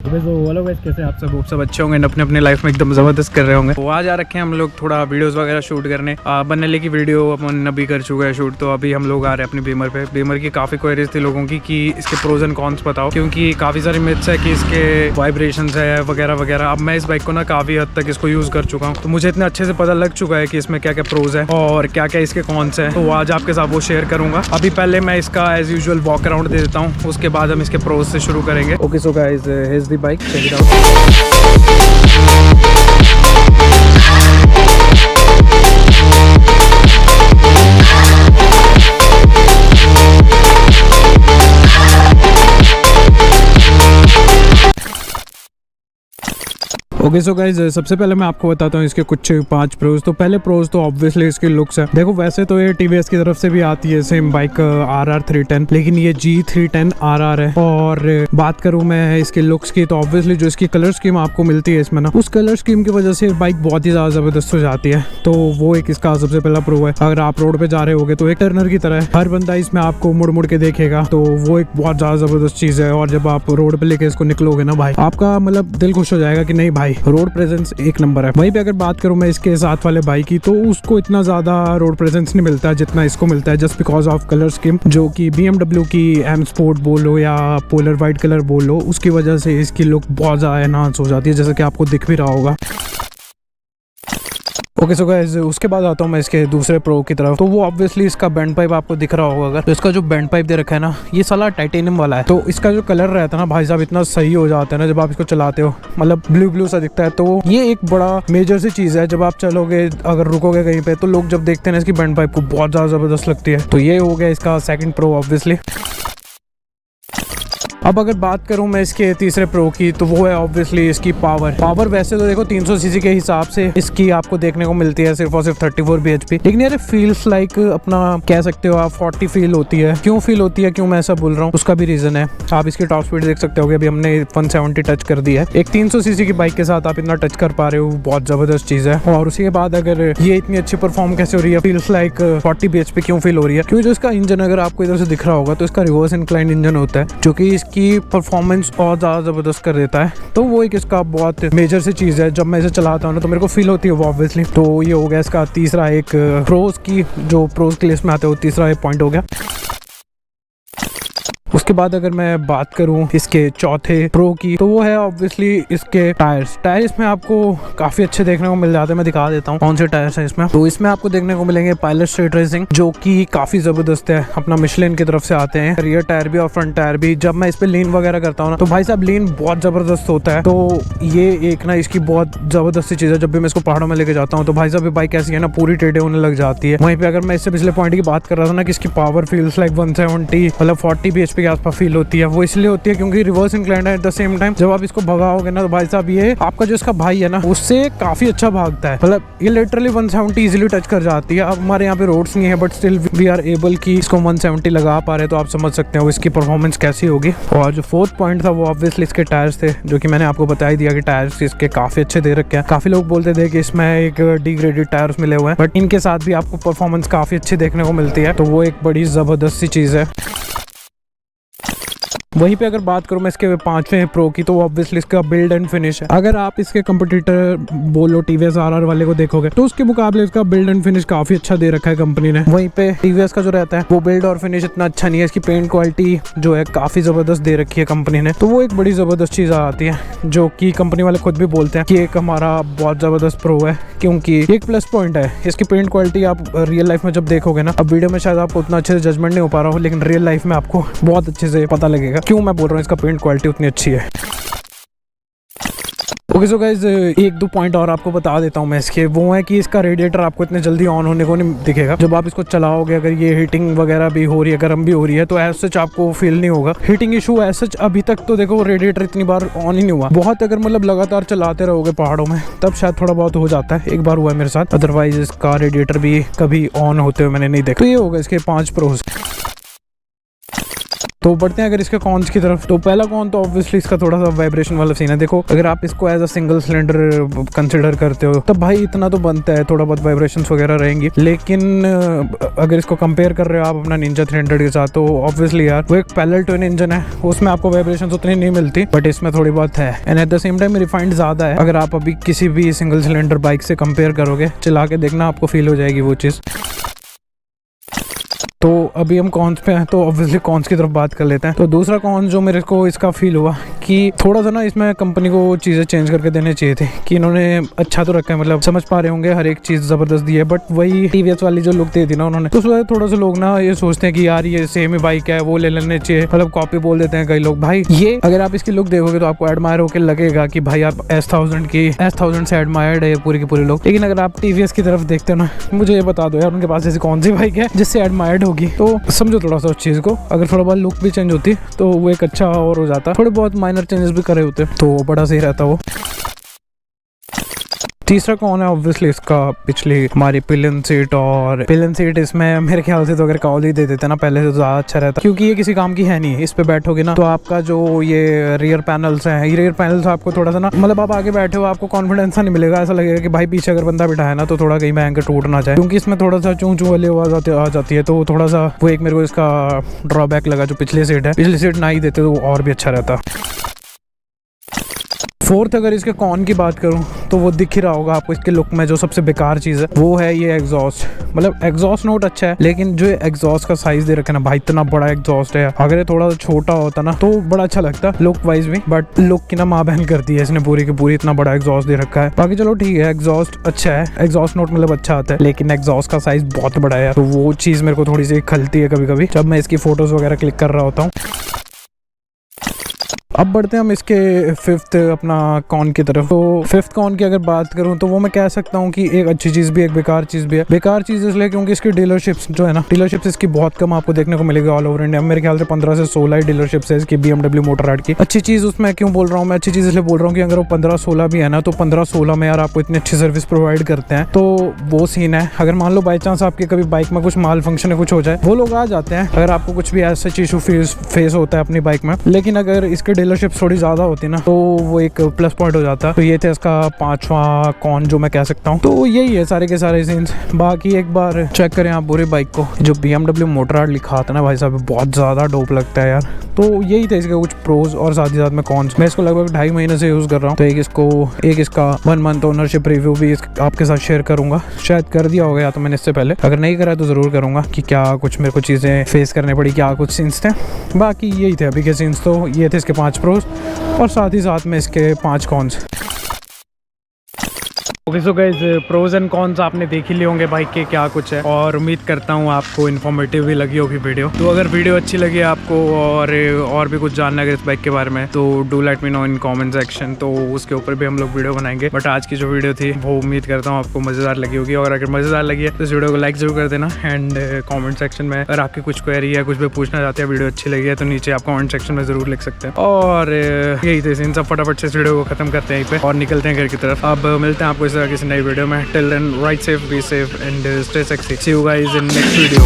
Hello guys, कैसे आप सब अच्छे होंगे, अपने अपने लाइफ में एकदम ज़बरदस्त कर रहे होंगे। तो आज आ रखे हैं हम लोग थोड़ा वीडियोस वगैरह शूट करने। बनने की वीडियो अपन अभी कर चुका है शूट। तो अभी हम लोग आ रहे हैं अपनी बीमर पे। बीमर की काफ़ी क्वेरीज थी लोगों की कि इसके प्रोज एंड कॉन्स बताओ, क्योंकि काफ़ी सारी मिथ्स है कि इसके वाइब्रेशंस है वगैरह वगैरह। अब मैं इस बाइक को ना काफ़ी हद तक इसको यूज़ कर चुका हूँ, तो मुझे इतने अच्छे से पता लग चुका है कि इसमें क्या क्या प्रोज है और क्या क्या इसके कॉन्स है। तो आज आपके साथ वो शेयर करूँगा। अभी पहले मैं इसका एज यूजुअल वॉक अराउंड दे देता हूँ, उसके बाद हम इसके प्रोज से शुरू करेंगे। Okay so guys, here is the bike, check it out. Okay so guys, सबसे पहले मैं आपको बताता हूँ इसके कुछ 5 प्रोज। तो पहले प्रोज तो ऑब्वियसली इसके लुक्स है। देखो वैसे तो ये टीवीएस की तरफ से भी आती है सेम बाइक RR310, लेकिन ये G310 RR है। और बात करूँ मैं इसके लुक्स की, तो ऑब्वियसली जो इसकी कलर स्कीम आपको मिलती है इसमें ना, उस कलर स्कीम की वजह से बाइक बहुत ही ज़्यादा ज़बरदस्त हो जाती है। तो वो एक इसका सबसे पहला प्रो है। अगर आप रोड पे जा रहे होगे तो एक टर्नर की तरह है, हर बंदा इसमें आपको मुड़ मुड़ के देखेगा, तो वो एक बहुत ज़्यादा ज़बरदस्त चीज़ है। और जब आप रोड पे लेके इसको निकलोगे ना भाई, आपका मतलब दिल खुश हो जाएगा कि नहीं भाई, रोड प्रेजेंस एक नंबर है। वहीं पे अगर बात करूं मैं इसके साथ वाले बाइक की, तो उसको इतना ज्यादा रोड प्रेजेंस नहीं मिलता है जितना इसको मिलता है, just because of colour scheme, जो कि BMW की M स्पोर्ट बोलो या पोलर वाइट कलर बोलो, उसकी वजह से इसकी लुक बहुत ज्यादा एनहांस हो जाती है, जैसे कि आपको दिख भी रहा होगा। ओके सो गाइस, उसके बाद आता हूँ मैं इसके दूसरे प्रो की तरफ। तो वो ऑब्वियसली इसका बैंड पाइप आपको दिख रहा होगा अगर, तो इसका जो बैंड पाइप दे रखा है ना, ये साला टाइटेनियम वाला है। तो इसका जो कलर रहता है ना भाई साहब, इतना सही हो जाता है ना जब आप इसको चलाते हो, मतलब ब्लू ब्लू सा दिखता है। तो ये एक बड़ा मेजर सी चीज़ है। जब आप चलोगे, अगर रुकोगे कहीं पे, तो लोग जब देखते हैं ना इसकी बैंड पाइप को, बहुत ज़्यादा ज़बरदस्त लगती है। तो ये हो गया इसका सेकंड प्रो ऑब्वियसली। अब अगर बात करूं मैं इसके तीसरे प्रो की, तो वो है ऑब्वियसली इसकी पावर वैसे तो देखो 300 सीसी के हिसाब से इसकी आपको देखने को मिलती है सिर्फ और सिर्फ 34 bhp, लेकिन यार फील्स लाइक अपना कह सकते हो आप 40 फील होती है। क्यों फील होती है, क्यों मैं ऐसा बोल रहा हूँ, उसका भी रीजन है। आप इसकी टॉप स्पीड देख सकते हो, अभी हमने 170 टच कर दी है। एक 300 सीसी की बाइक के साथ आप इतना टच कर पा रहे हो, बहुत जबरदस्त चीज है। और उसी के बाद अगर ये इतनी अच्छी परफॉर्म कैसे हो रही है, फील्स लाइक 40 bhp क्यों फील हो रही है, क्योंकि जो इसका इंजन अगर आपको इधर से दिख रहा होगा, तो इसका रिवर्स इंक्लाइन इंजन होता है, जो कि इसकी परफॉर्मेंस और ज्यादा जबरदस्त कर देता है। तो वो एक इसका बहुत मेजर सी चीज है। जब मैं इसे चलाता हूँ ना, तो मेरे को फील होती है वो ऑब्वियसली। तो ये हो गया इसका तीसरा एक प्रोज की, जो प्रोज की लिस्ट में आते हो, तीसरा एक पॉइंट हो गया। उसके बाद अगर मैं बात करूं इसके चौथे प्रो की, तो वो है ऑब्वियसली इसके टायर इसमें आपको काफी अच्छे देखने को मिल जाते हैं। मैं दिखा देता हूँ कौन से टायर्स हैं इसमें। तो इसमें आपको देखने को मिलेंगे पायलट स्ट्रीट रेसिंग, जो कि काफी जबरदस्त है, अपना मिशेलिन की तरफ से आते हैं। रियर टायर भी और फ्रंट टायर भी। जब मैं इस पे लीन वगैरह करता हूँ ना, तो भाई साहब लीन बहुत जबरदस्त होता है। तो ये एक ना इसकी बहुत जबरदस्त चीज है। जब भी मैं इसको पहाड़ों में लेके जाता हूँ, तो भाई साहब ये बाइक ऐसी है ना, पूरी टेढ़े होने लग जाती है। वहीं पे अगर मैं इससे पिछले पॉइंट की बात कर रहा था ना, कि इसकी पावर फील्स लाइक 170 मतलब 40 bhp के आसपास फील होती है, वो इसलिए होती है क्योंकि रिवर्स इंक्लाइंड है। एट द सेम टाइम जब आप इसको भगाओगे ना, तो भाई साहब ये आपका जो इसका भाई है ना, उससे काफी अच्छा भागता है। मतलब ये लिटरली 170 इजीली टच कर जाती है। अब हमारे यहाँ पे रोड्स नहीं है, but still we are able की इसको 170 लगा पा रहे हैं। तो आप समझ सकते हो इसकी परफॉर्मेंस कैसी होगी। और जो फोर्थ पॉइंट था, वो ऑब्वियसली इसके टायर्स थे, जो कि मैंने आपको बता ही दिया कि टायर्स इसके काफी अच्छे दे रखे हैं। काफी लोग बोलते थे कि इसमें एक डिग्रेडेड टायर्स मिले हुए हैं, बट इनके साथ भी आपको परफॉर्मेंस काफी अच्छी देखने को मिलती है। तो वो एक बड़ी जबरदस्त सी चीज है। वहीं पे अगर बात करूं मैं इसके 5वें प्रो की, तो ऑब्वियसली इसका बिल्ड एंड फिनिश है। अगर आप इसके कंपटीटर बोलो टीवीएस RR वाले को देखोगे, तो उसके मुकाबले इसका बिल्ड एंड फिनिश काफी अच्छा दे रखा है कंपनी ने। वहीं पे टीवीएस का जो रहता है, वो बिल्ड और फिनिश इतना अच्छा नहीं है। इसकी पेंट क्वालिटी जो है काफी जबरदस्त दे रखी है कंपनी ने। तो वो एक बड़ी जबरदस्त चीज आती है, जो कि कंपनी वाले खुद भी बोलते हैं कि एक हमारा बहुत जबरदस्त प्रो है, क्योंकि एक प्लस पॉइंट है इसकी पेंट क्वालिटी। आप रियल लाइफ में जब देखोगे ना, अब वीडियो में शायद आपको उतना अच्छे से जजमेंट नहीं हो पा रहा हो, लेकिन रियल लाइफ में आपको बहुत अच्छे से पता लगेगा क्यों मैं बोल रहा हूँ इसका पेंट क्वालिटी उतनी अच्छी है। ओके सो गाइज, एक दो पॉइंट और आपको बता देता हूँ मैं इसके। वो है कि इसका रेडिएटर आपको इतने जल्दी ऑन होने को नहीं दिखेगा। जब आप इसको चलाओगे, अगर ये हीटिंग वगैरह भी हो रही है, गर्म भी हो रही है, तो एज सच आपको फील नहीं होगा हीटिंग इशू एज सच। अभी तक तो देखो रेडिएटर इतनी बार ऑन ही नहीं हुआ। बहुत अगर मतलब लगातार चलाते रहोगे पहाड़ों में, तब शायद थोड़ा बहुत हो जाता है। एक बार हुआ है मेरे साथ, अदरवाइज इसका रेडिएटर भी कभी ऑन होते हुए मैंने नहीं देखा। तो ये होगा इसके 5 प्रोज। तो बढ़ते हैं अगर इसके कॉन्स की तरफ। तो पहला कॉन तो ऑब्वियसली इसका थोड़ा सा वाइब्रेशन वाला सीन है। देखो अगर आप इसको as a single cylinder consider करते हो तब भाई इतना तो बनता है, थोड़ा बहुत वाइब्रेशन वगैरह रहेंगी। लेकिन अगर इसको कंपेयर कर रहे हो आप अपना निंजा 300 के साथ, तो ऑब्वियसली यार वो एक पैरेलल ट्विन इंजन है, उसमें आपको वाइब्रेशन उतनी नहीं मिलती, बट इसमें थोड़ी बहुत है। And at the same time refined ज्यादा है। अगर आप अभी किसी भी सिंगल सिलेंडर बाइक से कंपेयर करोगे, चला के देखना, आपको फील हो जाएगी वो चीज़। तो अभी हम कॉन्स पे हैं, तो ऑब्वियसली कॉन्स की तरफ बात कर लेते हैं। तो दूसरा कॉन्स जो मेरे को इसका फील हुआ कि थोड़ा सा ना इसमें कंपनी को चीज़ें चेंज करके देने चाहिए थे, कि इन्होंने अच्छा तो रखा है, मतलब समझ पा रहे होंगे हर एक चीज़ ज़बरदस्त दी है, बट वही टीवीएस वाली जो लुक दे दी ना उन्होंने, तो उस वजह थोड़ा सा लोग ना ये सोचते हैं कि यार ये सेम ही बाइक है, वो ले लेने चाहिए, मतलब कॉपी बोल देते हैं कई लोग। भाई ये अगर आप इसकी लुक देखोगे तो आपको एडमायर होकर लगेगा कि भाई आप S1000 से एडमायर्ड है पूरी की पूरी लोग। लेकिन अगर आप टीवीएस की तरफ देखते हो ना, मुझे ये बता दो यार उनके पास ऐसी कौन सी बाइक है जिससे एडमायर्ड होगी। तो समझो थोड़ा सा उस चीज़ को, अगर थोड़ा बहुत लुक भी चेंज होती तो वो एक अच्छा और हो जाता, थोड़े बहुत माइनर चेंजेस भी करे होते तो बड़ा सही रहता वो। तीसरा कौन है ऑब्वियसली इसका पिछली हमारी पिलियन सीट इसमें मेरे ख्याल से तो अगर कॉल ही दे देते ना पहले से तो ज़्यादा अच्छा रहता, क्योंकि ये किसी काम की है नहीं। इस पे बैठोगे ना तो आपका जो ये रियर पैनल्स हैं, ये रियर पैनल्स आपको थोड़ा सा ना, मतलब आप आगे बैठे हो आपको कॉन्फिडेंस सा नहीं मिलेगा, ऐसा लगेगा कि भाई पीछे अगर बंदा बिठा है ना तो थोड़ा कहीं मैं एंकर टूट ना जाए, क्योंकि इसमें थोड़ा सा चूं चूं वाली आवाज़ आ जाती है। तो थोड़ा सा वो एक मेरे को इसका ड्रॉबैक लगा। जो पिछली सीट ना ही देते तो और भी अच्छा रहता। फोर्थ अगर इसके कॉन की बात करूं तो वो दिख ही रहा होगा आपको इसके लुक में, जो सबसे बेकार चीज़ है वो है ये एग्जॉस्ट। मतलब एग्जॉस्ट नोट अच्छा है, लेकिन जो एग्जॉस्ट का साइज दे रखे ना भाई, इतना बड़ा एग्जॉस्ट है। अगर ये थोड़ा सा छोटा होता ना तो बड़ा अच्छा लगता लुक वाइज भी, बट लुक की ना माँ बहन करती है इसने पूरी की पूरी, इतना बड़ा एग्जॉस्ट दे रखा है। बाकी चलो ठीक है, एग्जॉस्ट अच्छा है, एग्जॉस्ट नोट मतलब अच्छा आता है, लेकिन एग्जॉस्ट का साइज बहुत बड़ा है, तो वो चीज़ मेरे को थोड़ी सी खलती है कभी कभी जब मैं इसकी फोटोज वगैरह क्लिक कर रहा होता हूँ। अब बढ़ते हैं हम इसके फिफ्थ अपना कॉन की तरफ। तो फिफ्थ कॉन की अगर बात करूं तो वो मैं कह सकता हूं कि एक अच्छी चीज़ भी एक बेकार चीज़ भी है। बेकार चीज़ इसलिए क्योंकि इसकी डीलरशिप्स जो है ना, डीलरशिप्स इसकी बहुत कम आपको देखने को मिलेगी ऑल ओवर इंडिया। मेरे ख्याल से 15 से 16 ही डीलरशिप्स है इसकी BMW मोटरराड की। अच्छी चीज़ उसमें क्यों बोल रहा हूँ मैं, अच्छी चीज़ इसलिए बोल रहा हूँ कि अगर वो 15-16 भी है ना, तो 15-16 में यार आपको इतनी अच्छी सर्विस प्रोवाइड करते हैं, तो वो सीन है। अगर मान लो बाई चांस आपके कभी बाइक में कुछ माल फंक्शन है, कुछ हो जाए, वो लोग आ जाते हैं अगर आपको कुछ भी ऐसा इशू फेस होता है अपनी बाइक में। लेकिन अगर इसके डीलरशिप थोड़ी ज़्यादा होती ना तो वो एक प्लस पॉइंट हो जाता। तो ये थे इसका 5वां कॉन जो मैं कह सकता हूँ। तो यही है सारे के सारे सीन्स। बाकी एक बार चेक करें आप पूरी बाइक को, जो BMW मोटरराड लिखा था ना भाई साहब, बहुत ज़्यादा डोप लगता है यार। तो यही थे इसके कुछ प्रोज और साथ ही साथ में कॉन्स। मैं इसको लगभग 2.5 महीने से यूज़ कर रहा हूँ, तो एक इसका 1 मंथ ओनरशिप रिव्यू भी आपके साथ शेयर करूंगा। शायद कर दिया होगा या तो मैंने इससे पहले, अगर नहीं करा तो ज़रूर करूंगा कि क्या कुछ मेरे को चीज़ें फेस करने पड़ी, क्या कुछ सीन्स थे। बाकी यही थे अभी के सीन्स। तो ये थे इसके 5 प्रोज और साथ ही साथ में इसके 5 cons. Okay so guys, pros and cons आपने देख ही लिए होंगे बाइक के क्या कुछ है, और उम्मीद करता हूँ आपको इन्फॉर्मेटिव भी लगी होगी वीडियो। तो अगर वीडियो अच्छी लगी आपको और भी कुछ जानना है इस बाइक के बारे में, तो do let me know in comment section, तो उसके ऊपर भी हम लोग वीडियो बनाएंगे। बट आज की जो वीडियो थी वो उम्मीद करता हूँ आपको मज़ेदार लगी होगी, और अगर मज़ेदार लगी है तो इस वीडियो को लाइक जरूर कर देना। एंड कॉमेंट सेक्शन में अगर आपकी कुछ क्वेरी है, कुछ भी पूछना चाहते हैं, वीडियो अच्छी लगी है, तो नीचे आप कॉमेंट सेक्शन में ज़रूर लिख सकते हैं। और यही थे इन सब, फटाफट से इस वीडियो को खत्म करते हैं यहीं पे और निकलते हैं घर की तरफ। अब मिलते हैं आपको इस तरह किसी नई वीडियो में। Till then, ride safe, be safe, and stay sexy. See you guys in next video.